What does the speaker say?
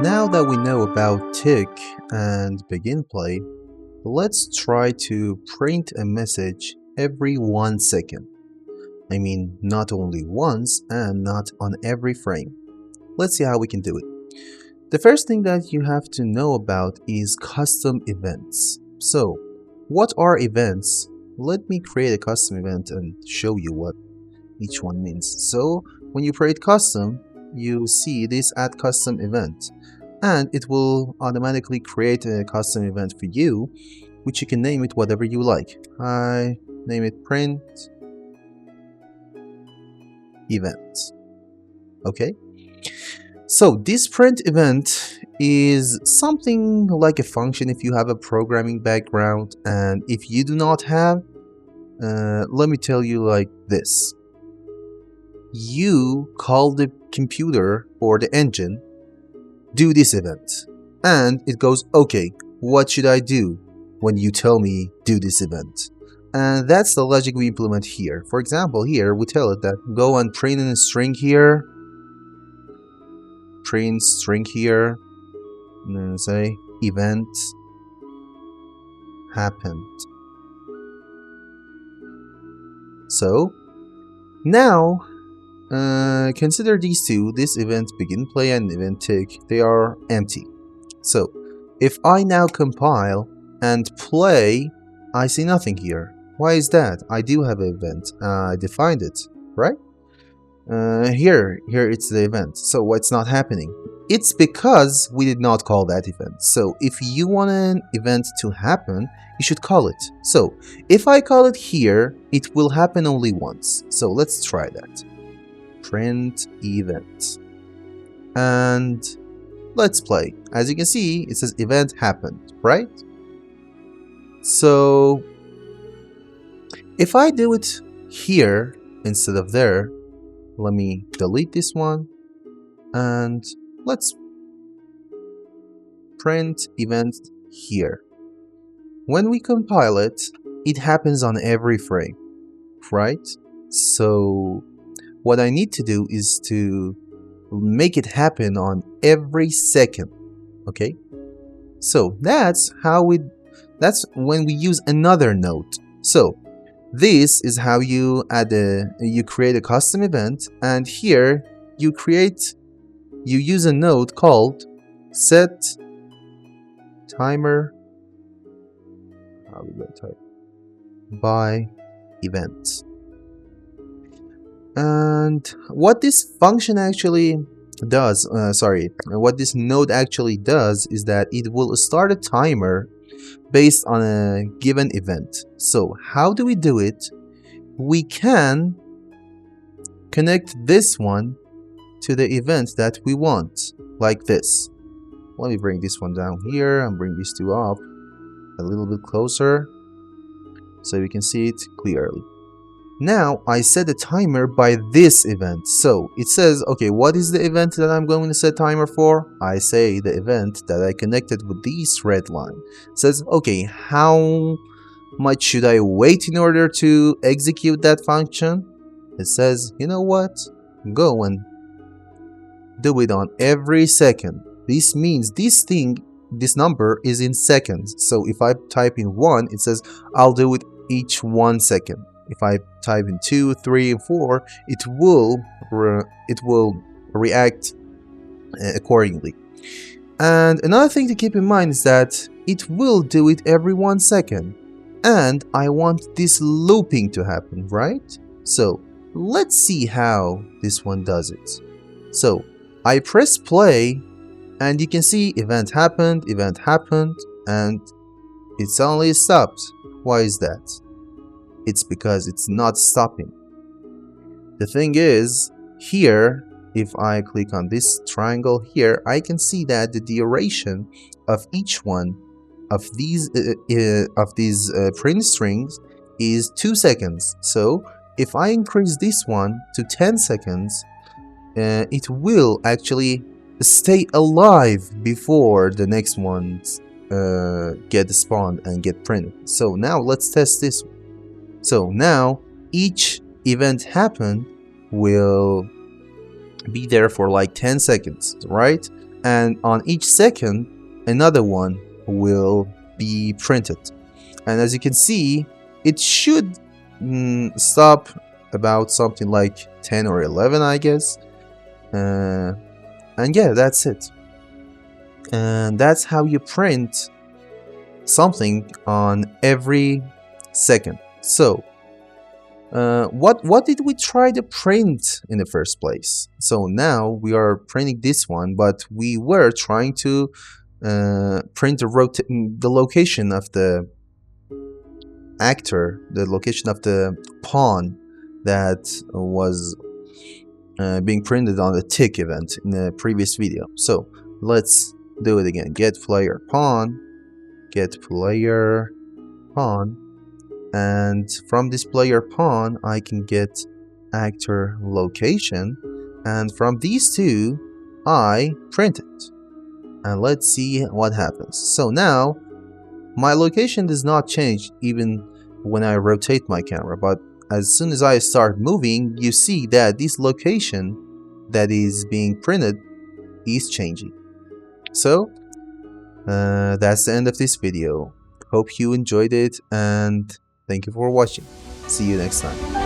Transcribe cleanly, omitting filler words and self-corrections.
Now that we know about tick and begin play, let's try to print a message every 1 second. I mean, not only once and not on every frame. Let's see how we can do it. The first thing that you have to know about is custom events. So, what are events? Let me create a custom event and show you what each one means. So, when you create custom, you see this add custom event, and it will automatically create a custom event for you, which you can name it whatever you like. I name it print event. Okay, so this print event is something like a function if you have a programming background, and if you do not have, let me tell you like this. You call the computer or the engine, do this event, and it goes, okay, what should I do when you tell me do this event? And that's the logic we implement here. For example, here we tell it that go and print in a string here, print string here, and then say event happened. So now consider these two, this event begin play and event tick, they are empty. So if I now compile and play, I see nothing here. Why is that? I do have an event, I defined it, right? Here it's the event. So what's not happening? It's because we did not call that event. So if you want an event to happen, you should call it. So if I call it here, it will happen only once. So let's try that. Print event. And let's play. As you can see, it says event happened, right? So if I do it here instead of there, let me delete this one and let's print event here. When we compile it, it happens on every frame, right? So what I need to do is to make it happen on every second, okay? So that's when we use another node. So this is how you create a custom event, and here you use a node called set timer by event. And what this function actually does, what this node actually does is that it will start a timer based on a given event. So how do we do it? We can connect this one to the event that we want, like this. Let me bring this one down here and bring these two up a little bit closer so we can see it clearly. Now I set a timer by this event. So it says, okay, what is the event that I'm going to set timer for? I say the event that I connected with this red line. It says, okay, how much should I wait in order to execute that function? It says, you know what? Go and do it on every second. This means this number is in seconds. So if I type in 1, it says I'll do it each 1 second. If I type in 2, 3, and 4, it will react accordingly. And another thing to keep in mind is that it will do it every 1 second. And I want this looping to happen, right? So let's see how this one does it. So I press play, and you can see event happened, and it suddenly stopped. Why is that? It's because it's not stopping. The thing is, here, if I click on this triangle here, I can see that the duration of each one of these print strings is 2 seconds. So if I increase this one to 10 seconds, it will actually stay alive before the next ones get spawned and get printed. So now let's test this one. So now each event happened will be there for like 10 seconds, right? And on each second, another one will be printed. And as you can see, it should stop about something like 10 or 11, I guess. And yeah, that's it. And that's how you print something on every second. So what did we try to print in the first place? So now we are printing this one, but we were trying to print the location of the actor, the location of the pawn that was being printed on the tick event in the previous video. So let's do it again. Get player pawn, get player pawn, and from this player pawn I can get actor location, and from these two I print it. And let's see what happens. So now my location does not change even when I rotate my camera, but as soon as I start moving, you see that this location that is being printed is changing. So that's the end of this video. Hope you enjoyed it, and thank you for watching. See you next time.